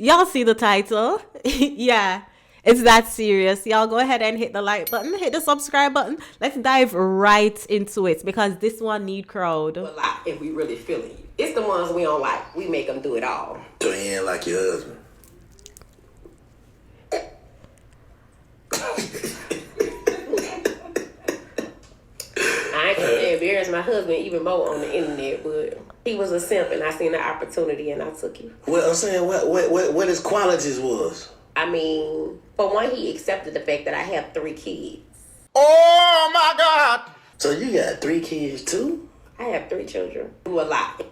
Y'all see the title? Yeah, it's that serious. Y'all go ahead and hit the like button, hit the subscribe button. Let's dive right into it because this one need crowd. A lot if we really feeling you. It's the ones we don't like. We make them do it all. So he ain't like your husband. I ain't gonna embarrass my husband even more on the internet, but he was a simp and I seen the opportunity and I took it. Well, I'm saying what his qualities was. I mean, for one, he accepted the fact that I have 3 kids. Oh my God! So you got 3 kids too? I have 3 children. Do a lot.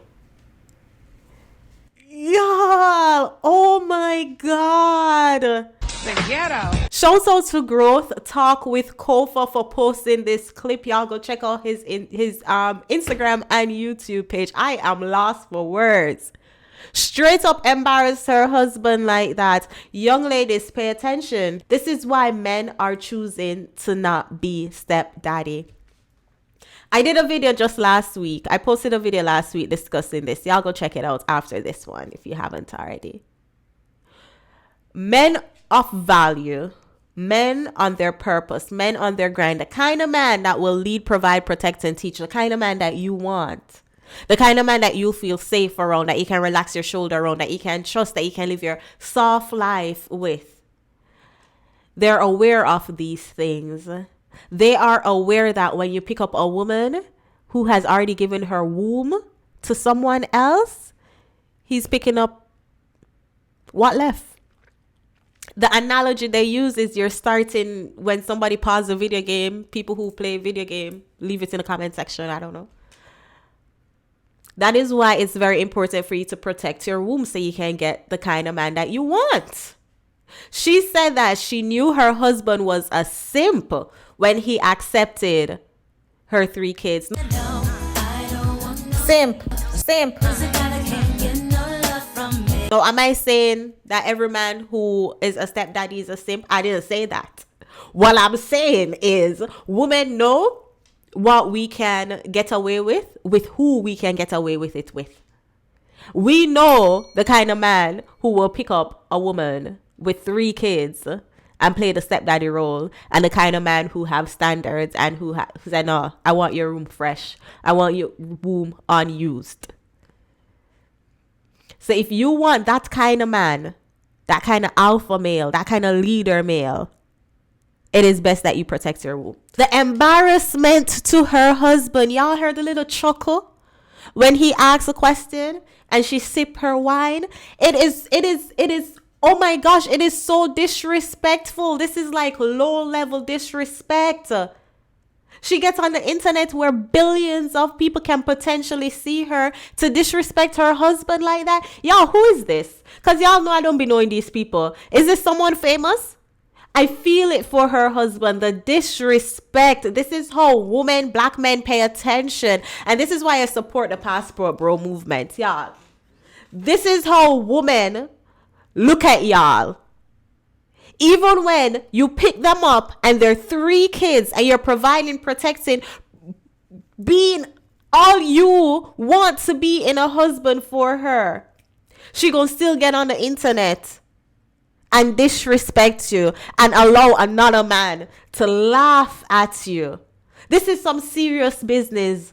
Y'all, oh my God. The ghetto. Shouts out to Growth Talk with Kofa for posting this clip. Y'all go check out his Instagram and YouTube page. I am lost for words. Straight up embarrassed her husband like that. Young ladies, pay attention. This is why men are choosing to not be stepdaddy. I did a video just last week. I posted a video last week discussing this. Y'all go check it out after this one if you haven't already. Men of value, men on their purpose, men on their grind, the kind of man that will lead, provide, protect, and teach, the kind of man that you want, the kind of man that you feel safe around, that you can relax your shoulder around, that you can trust, that you can live your soft life with. They're aware of these things. They are aware that when you pick up a woman who has already given her womb to someone else, he's picking up what left. The analogy they use is you're starting when somebody pauses a video game. People who play video game, leave it in the comment section. I don't know. That is why it's very important for you to protect your womb so you can get the kind of man that you want. She said that she knew her husband was a simp when he accepted her 3 kids. Simp. So am I saying that every man who is a stepdaddy is a simp? I didn't say that. What I'm saying is women know what we can get away with who we can get away with it with. We know the kind of man who will pick up a woman with 3 kids and play the stepdaddy role, and the kind of man who have standards and who said, no, I want your room fresh. I want your room unused. So if you want that kind of man, that kind of alpha male, that kind of leader male, it is best that you protect your womb. The embarrassment to her husband. Y'all heard the little chuckle when he asked a question and she sipped her wine. It is, oh my gosh, it is so disrespectful. This is like low level disrespect. She gets on the internet where billions of people can potentially see her to disrespect her husband like that. Y'all, who is this? Because y'all know I don't be knowing these people. Is this someone famous? I feel it for her husband, the disrespect. This is how women, black men pay attention. And this is why I support the Passport Bro movement, y'all. This is how women look at y'all. Even when you pick them up and they're 3 kids and you're providing, protecting, being all you want to be in a husband for her, she gonna still get on the internet and disrespect you and allow another man to laugh at you. This is some serious business.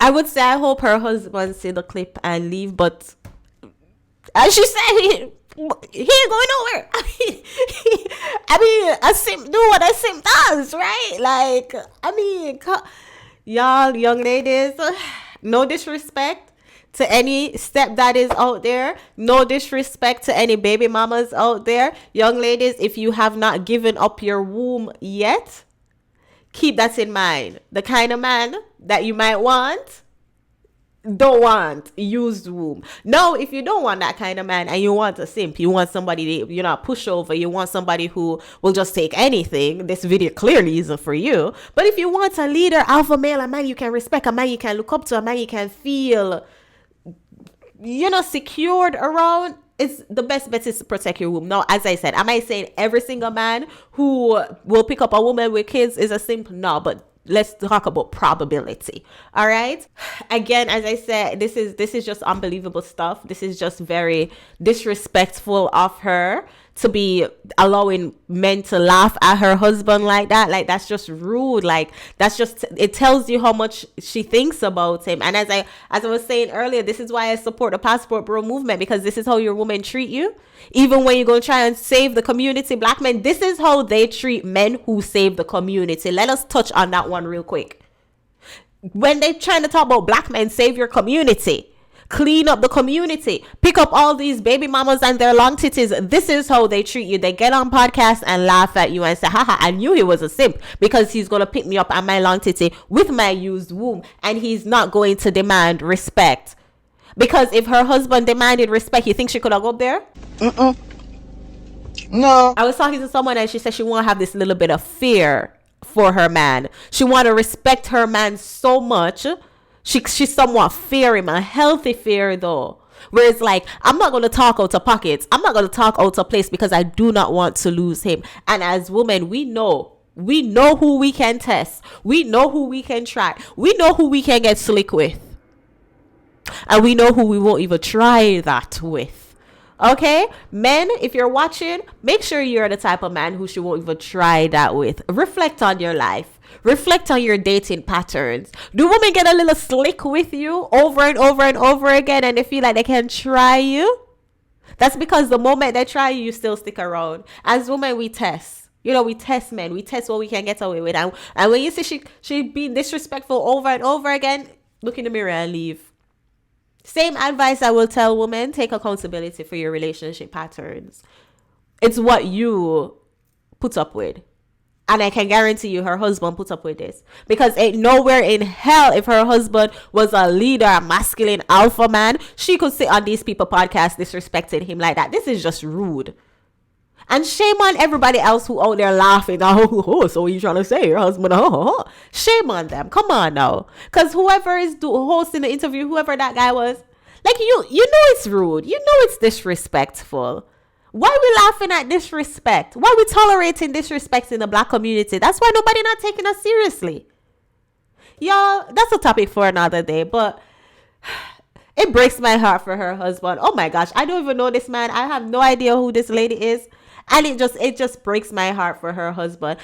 I would say I hope her husband see the clip and leave, but as she said, he ain't going nowhere. I mean, a simp do what a simp does, right? Like, I mean, y'all, young ladies, no disrespect to any stepdaddies out there. No disrespect to any baby mamas out there. Young ladies, if you have not given up your womb yet, keep that in mind. The kind of man that you might want, don't want used womb. No, if you don't want that kind of man and you want a simp, you want somebody that, pushover, you want somebody who will just take anything, this video clearly isn't for you. But if you want a leader, alpha male, a man you can respect, a man you can look up to, a man you can feel secured around, it's the best bet is to protect your womb. Now, as I said, am I saying every single man who will pick up a woman with kids is a simp? No, but let's talk about probability. All right. Again, as I said, this is just unbelievable stuff. This is just very disrespectful of her to be allowing men to laugh at her husband like that. Like, that's just rude. Like, that's just, it tells you how much she thinks about him. And as I was saying earlier, this is why I support the Passport Bro movement, because this is how your women treat you. Even when you go try and save the community, black men, this is how they treat men who save the community. Let us touch on that one real quick. When they trying to talk about black men save your community, clean up the community, pick up all these baby mamas and their long titties, this is how they treat you. They get on podcasts and laugh at you and say, haha, I knew he was a simp because he's going to pick me up at my long titty with my used womb, and he's not going to demand respect. Because if her husband demanded respect, you think she could have gone there? No. I was talking to someone and she said she want to have this little bit of fear for her man. She want to respect her man so much. She somewhat fear him, a healthy fear though. Where it's like, I'm not going to talk out of pockets. I'm not going to talk out of place because I do not want to lose him. And as women, we know who we can test. We know who we can try. We know who we can get slick with. And we know who we won't even try that with. Okay, men, if you're watching, make sure you're the type of man who she won't even try that with. Reflect on your life. Reflect on your dating patterns. Do women get a little slick with you over and over and over again and they feel like they can try you? That's because the moment they try you, you still stick around. As women, we test. You know, we test men. We test what we can get away with. And when you see she being disrespectful over and over again, look in the mirror and leave. Same advice I will tell women: take accountability for your relationship patterns. It's what you put up with. And I can guarantee you her husband put up with this. Because ain't nowhere in hell, if her husband was a leader, a masculine alpha man, she could sit on these people podcasts disrespecting him like that. This is just rude. And shame on everybody else who out there laughing. Oh, so what you trying to say? Your husband, Shame on them. Come on now. Because whoever is hosting the interview, whoever that guy was, like, you know it's rude. You know it's disrespectful. Why are we laughing at disrespect? Why are we tolerating disrespect in the black community? That's why nobody not taking us seriously. Y'all, that's a topic for another day. But it breaks my heart for her husband. Oh my gosh. I don't even know this man. I have no idea who this lady is. And it just breaks my heart for her husband.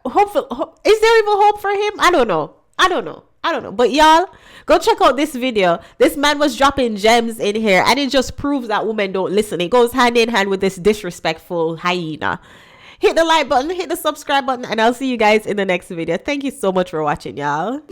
Hopefully, is there even hope for him? I don't know. But y'all, go check out this video. This man was dropping gems in here, and it just proves that women don't listen. It goes hand in hand with this disrespectful hyena. Hit the like button, hit the subscribe button, and I'll see you guys in the next video. Thank you so much for watching, y'all.